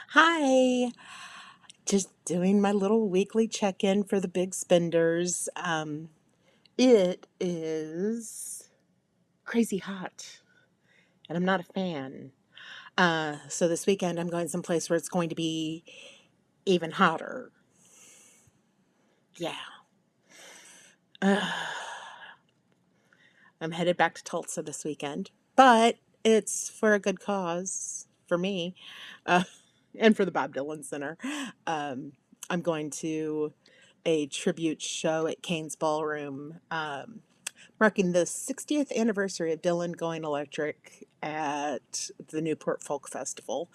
Hi, just doing my little weekly check in for the big spenders. It is crazy hot, and I'm not a fan. So this weekend I'm going someplace where it's going to be even hotter. Yeah. I'm headed back to Tulsa this weekend, but it's for a good cause for me, uh, and for the Bob Dylan Center. Um, I'm going to a tribute show at Kane's Ballroom, marking the 60th anniversary of Dylan going electric at the Newport Folk Festival,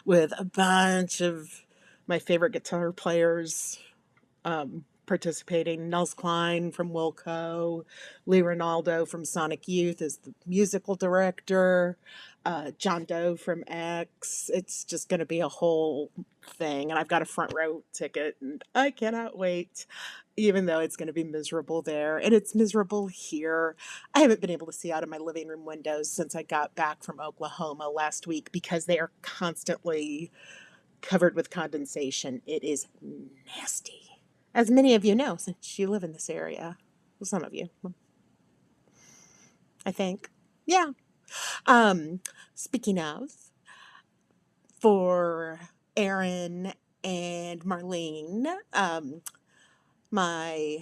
with a bunch of my favorite guitar players participating. Nels Klein from Wilco, Lee Ronaldo from Sonic Youth is the musical director, John Doe from X. It's just going to be a whole thing, and I've got a front row ticket, and I cannot wait. Even though it's going to be miserable there, and it's miserable here. I haven't been able to see out of my living room windows since I got back from Oklahoma last week because they are constantly covered with condensation. It is nasty. As many of you know, since you live in this area. Well, some of you, I think. Yeah. Um, Speaking of, for Erin and Marlene, my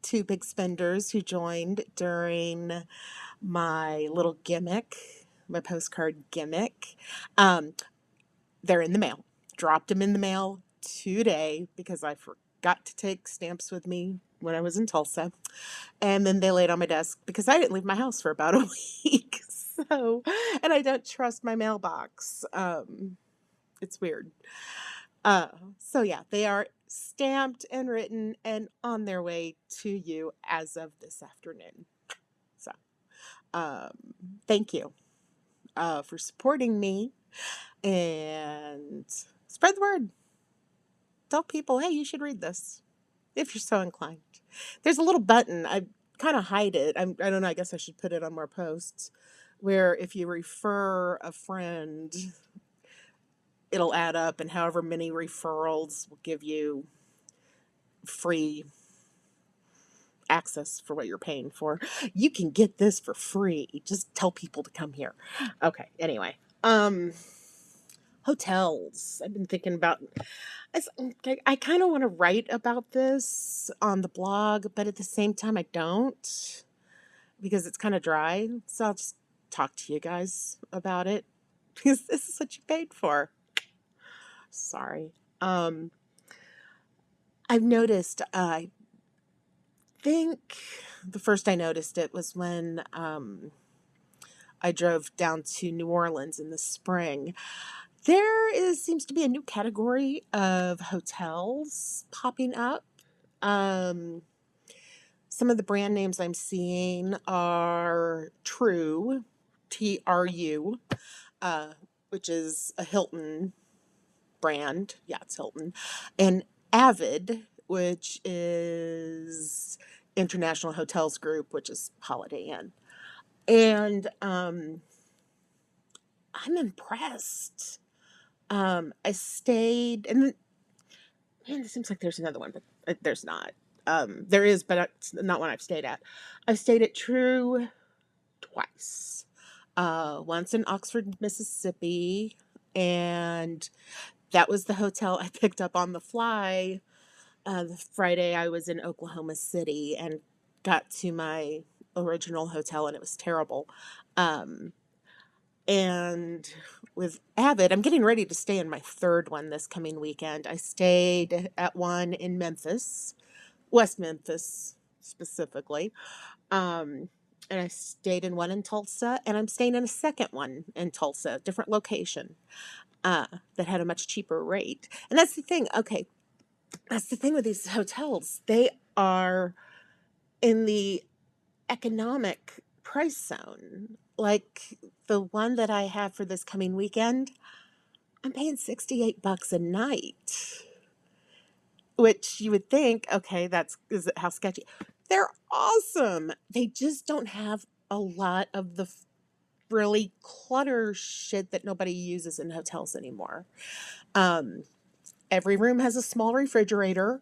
two big spenders who joined during my little gimmick, my postcard gimmick, um, they're in the mail. Dropped them in the mail today because I forgot to take stamps with me when I was in Tulsa. And then they laid on my desk because I didn't leave my house for about a week. So, and I don't trust my mailbox. It's weird. Uh, so yeah, they are stamped and written and on their way to you as of this afternoon. So, um, thank you for supporting me and spread the word. Tell people, hey, you should read this if you're so inclined. There's a little button. I kind of hide it. I don't know. I guess I should put it on more posts where if you refer a friend, it'll add up, and however many referrals will give you free access for what you're paying for. You can get this for free. Just tell people to come here. Okay. Anyway, hotels. I've been thinking about. I kind of want to write about this on the blog, but at the same time, I don't because it's kind of dry. So I'll just talk to you guys about it because this is what you paid for. Sorry. Um, I've noticed. I think the first I noticed it was when I drove down to New Orleans in the spring. Seems to be a new category of hotels popping up. Um, some of the brand names I'm seeing are True, TRU, uh, which is a Hilton brand. Yeah, it's Hilton. And Avid, which is International Hotels Group, which is Holiday Inn. And I'm impressed. I stayed, and man, it seems like there's another one, but there's not. There is, but it's not one I've stayed at. I've stayed at True twice. Once in Oxford, Mississippi, and that was the hotel I picked up on the fly. The Friday I was in Oklahoma City and got to my original hotel, and it was terrible. Um, and with Avid, I'm getting ready to stay in my third one this coming weekend. I stayed at one in Memphis, West Memphis specifically. Um, and I stayed in one in Tulsa, and I'm staying in a second one in Tulsa, different location, that had a much cheaper rate. And that's the thing. Okay, that's the thing with these hotels. They are in the economic price zone. Like the one that I have for this coming weekend, I'm paying $68 a night, which you would think, okay, is it how sketchy. They're awesome. They just don't have a lot of the really clutter shit that nobody uses in hotels anymore. Um, every room has a small refrigerator,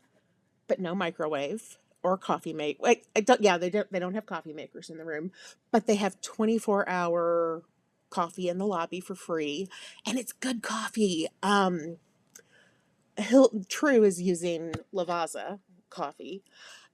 but no microwave or coffee make. Wait, I don't. Yeah, they don't have coffee makers in the room, but they have 24-hour coffee in the lobby for free, and it's good coffee. True is using Lavazza coffee,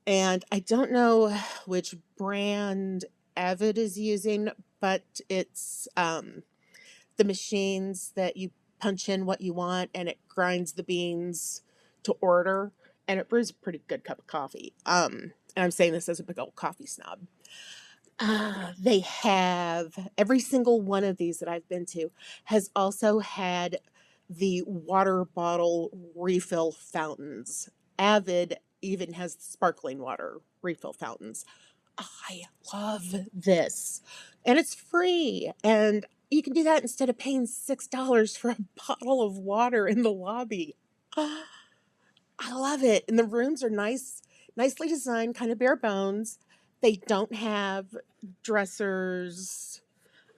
and I don't know which brand Avid is using, but it's the machines that you punch in what you want and it grinds the beans to order, and it brews a pretty good cup of coffee. And I'm saying this as a big old coffee snob. They have every single one of these that I've been to has also had the water bottle refill fountains. Avid even has sparkling water refill fountains. I love this. And it's free. And you can do that instead of paying $6 for a bottle of water in the lobby. Ah, I love it. And the rooms are nice, nicely designed, kind of bare bones. They don't have dressers.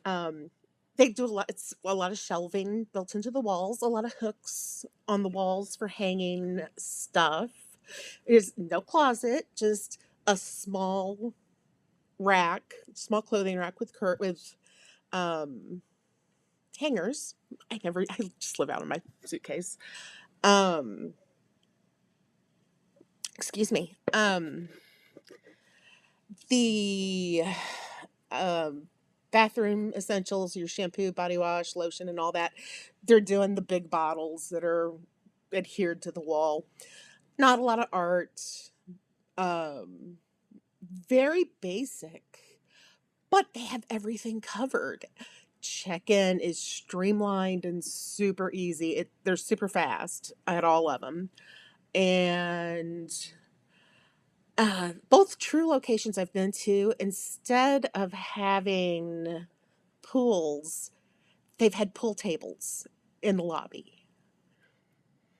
Um, they do a lot. It's a lot of shelving built into the walls, a lot of hooks on the walls for hanging stuff. There's no closet, just a small clothing rack with um, hangers. I just live out of my suitcase. Um, excuse me. The um, bathroom essentials, your shampoo, body wash, lotion, and all that, they're doing the big bottles that are adhered to the wall. Not a lot of art. Um, very basic, but they have everything covered. Check-in is streamlined and super easy. They're super fast at all of them. And both True locations I've been to, instead of having pools, they've had pool tables in the lobby.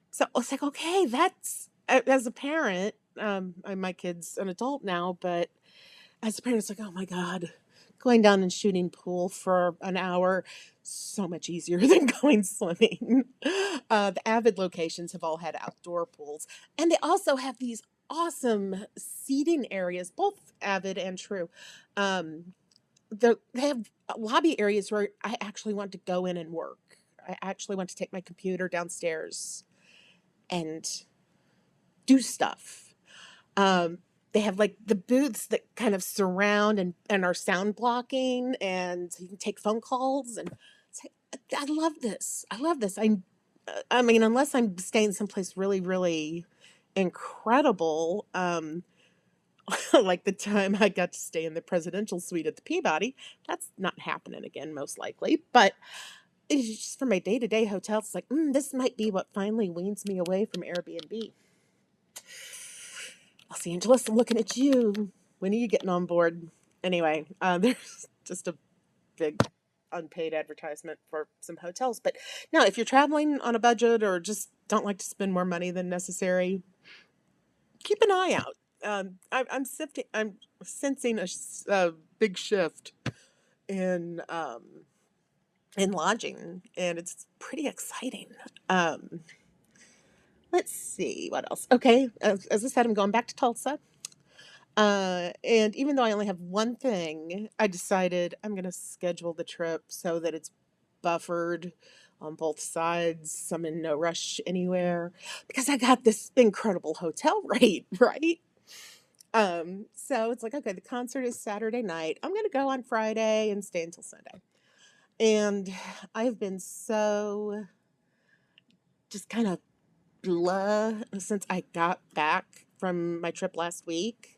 So I was like, okay, that's as a parent, my kid's an adult now, but as a parent, it's like, oh my God, going down and shooting pool for an hour, so much easier than going swimming. The Avid locations have all had outdoor pools, and they also have these awesome seating areas, both Avid and True. Um, they have lobby areas where I actually want to go in and work. I actually want to take my computer downstairs and do stuff. Um, they have like the booths that kind of surround and are sound blocking, and you can take phone calls. And it's like, I love this. I love this. I mean, unless I'm staying someplace really, really incredible, like the time I got to stay in the presidential suite at the Peabody, that's not happening again, most likely. But it's just for my day to day hotels. It's like, this might be what finally weans me away from Airbnb. Los Angeles, I'm looking at you. When are you getting on board? Anyway, there's just a big unpaid advertisement for some hotels. But no, if you're traveling on a budget or just don't like to spend more money than necessary, keep an eye out. I'm sensing a big shift in um, in lodging, and it's pretty exciting. Um, let's see what else. Okay, as I said, I'm going back to Tulsa. And even though I only have one thing, I decided I'm going to schedule the trip so that it's buffered on both sides. I'm in no rush anywhere because I got this incredible hotel rate, right? So it's like, okay, the concert is Saturday night. I'm going to go on Friday and stay until Sunday. And I've been so just kind of blah since I got back from my trip last week.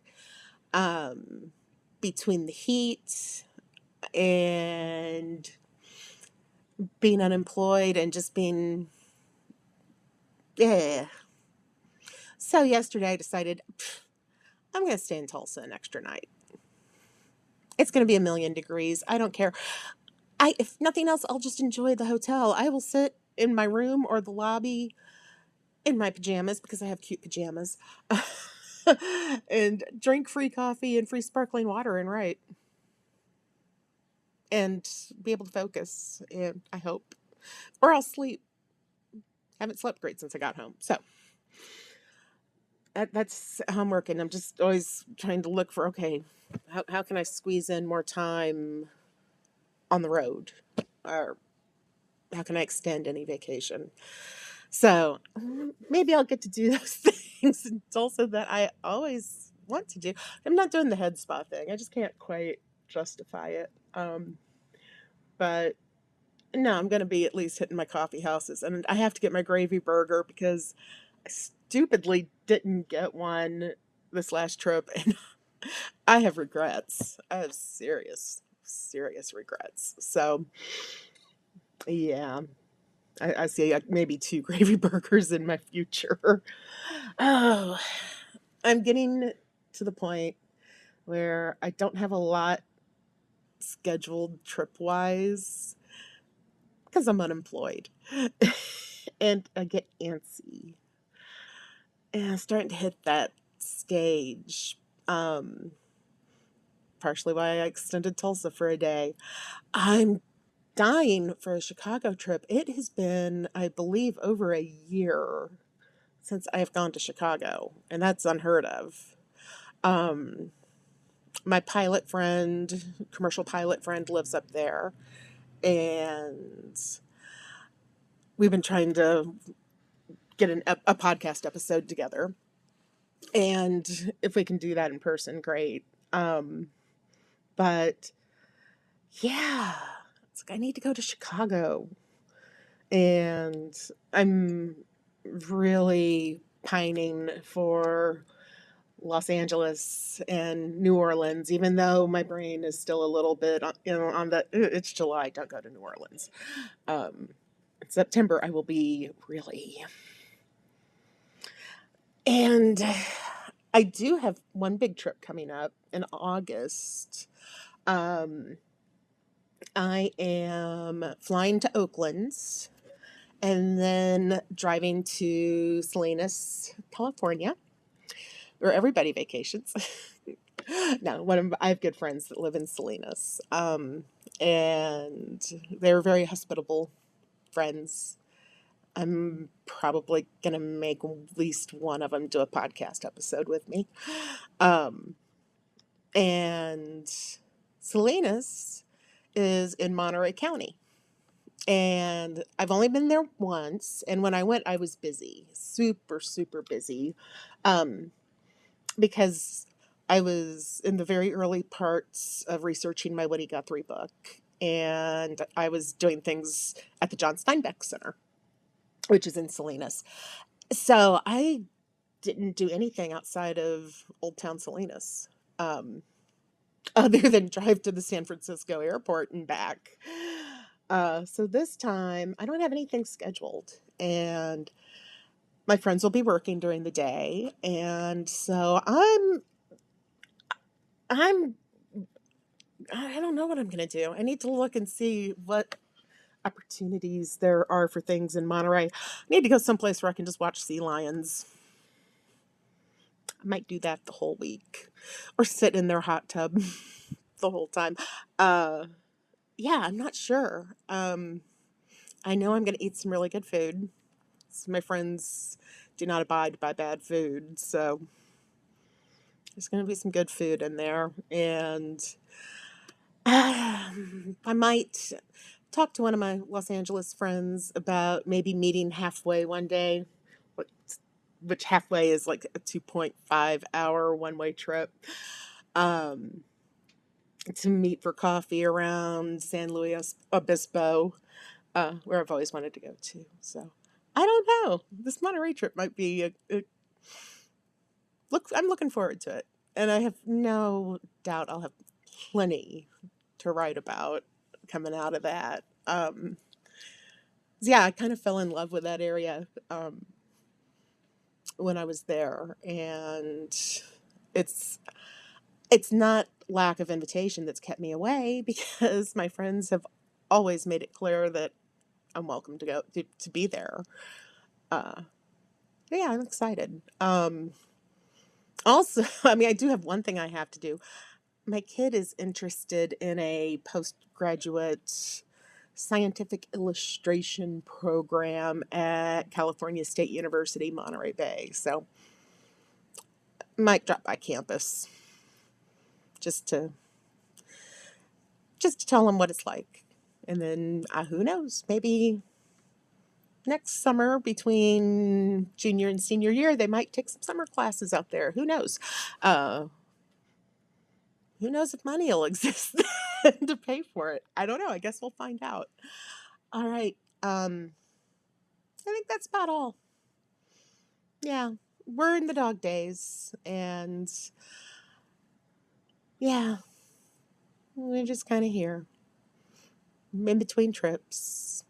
Um, between the heat and being unemployed and just being, yeah. So yesterday I decided I'm going to stay in Tulsa an extra night. It's going to be 1,000,000 degrees. I don't care. If nothing else, I'll just enjoy the hotel. I will sit in my room or the lobby in my pajamas because I have cute pajamas and drink free coffee and free sparkling water and write. and be able to focus. And I hope, or I'll sleep. Haven't slept great since I got home. So that's how I'm working. I'm just always trying to look for, okay, how can I squeeze in more time on the road? Or how can I extend any vacation? So maybe I'll get to do those things. It's also that I always want to do. I'm not doing the head spa thing. I just can't quite justify it. But no, I'm going to be at least hitting my coffee houses. And I have to get my gravy burger because I stupidly didn't get one this last trip. And I have regrets. I have serious, serious regrets. So, yeah, I see maybe 2 gravy burgers in my future. Oh, I'm getting to the point where I don't have a lot scheduled trip wise because I'm unemployed. And I get antsy. And I'm starting to hit that stage. Um, Partially why I extended Tulsa for a day. I'm dying for a Chicago trip. It has been, I believe, over a year since I've gone to Chicago, and that's unheard of. Um, my pilot friend, commercial pilot friend, lives up there, and we've been trying to get a podcast episode together. And if we can do that in person, great. But yeah, it's like I need to go to Chicago. And I'm really pining for Los Angeles and New Orleans, even though my brain is still a little bit on the, it's July, don't go to New Orleans. Um, in September, I will be really. And I do have one big trip coming up in August. Um, I am flying to Oakland and then driving to Salinas, California, where everybody vacations. No, I have good friends that live in Salinas, and they're very hospitable friends. I'm probably gonna make at least one of them do a podcast episode with me. Um, and Salinas is in Monterey County. And I've only been there once. And when I went, I was busy, super, super busy, um, because I was in the very early parts of researching my Woody Guthrie book. And I was doing things at the John Steinbeck Center, which is in Salinas. So I didn't do anything outside of Old Town Salinas. Other than drive to the San Francisco airport and back. So this time I don't have anything scheduled, and my friends will be working during the day, and so I'm I don't know what I'm gonna do. I need to look and see what opportunities there are for things in Monterey. I need to go someplace where I can just watch sea lions. I might do that the whole week, or sit in their hot tub the whole time. Uh, yeah, I'm not sure. I know I'm going to eat some really good food. So my friends do not abide by bad food, so there's going to be some good food in there. And I might talk to one of my Los Angeles friends about maybe meeting halfway one day, which which halfway is like a 2.5 hour one-way trip, um, to meet for coffee around San Luis Obispo, where I've always wanted to go to. So I don't know. This Monterey trip might be a look. I'm looking forward to it, and I have no doubt I'll have plenty to write about coming out of that. Yeah, I kind of fell in love with that area when I was there, and it's it's not lack of invitation that's kept me away because my friends have always made it clear that I'm welcome to go to be there. Uh, yeah, I'm excited. Also, I mean, I do have one thing I have to do. my kid is interested in a postgraduate scientific illustration program at California State University, Monterey Bay. So might drop by campus just to tell them what it's like. And then who knows, maybe next summer between junior and senior year, they might take some summer classes out there. Who knows? Uh, who knows if money will exist to pay for it? I don't know. I guess we'll find out. All right. I think that's about all. Yeah, we're in the dog days, and yeah, we're just kind of here in between trips,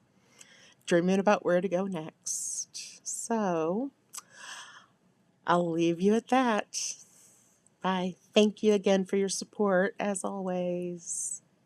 dreaming about where to go next. So I'll leave you at that. Bye. Thank you again for your support, as always.